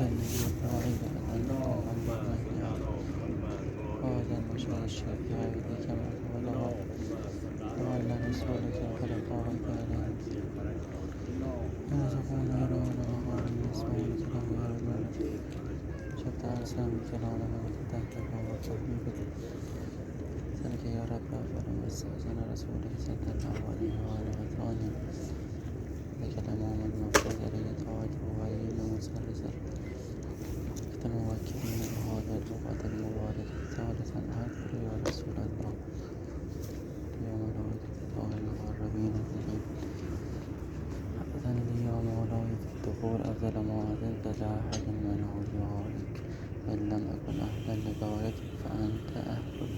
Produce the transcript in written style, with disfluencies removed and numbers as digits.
النبي إبراهيم أنه محمد هذا المشهد الشافع إليك ما قبله وأن رسولك خلقه كائنا يرزقون يرون وغار يسمعون كلام يرون شتى أجسام كلامه وتتهتف وتحبيبه سألك يا رب فلما استأذن رسولك صلى الله عليه وآله وسلم ذلك الإمام المفروض عليه طاعته وعليه المسلسل ختم واكبين هذا اللغة المباركة ثالثا أكبر يا رسول الله يا ملائكة الله المقربين الذين أذن لي يا مولاي في الدخول أفضل ما أذنت لأحد من أوليائك وإن لم أكن أهلا لذلك فأنت أهل.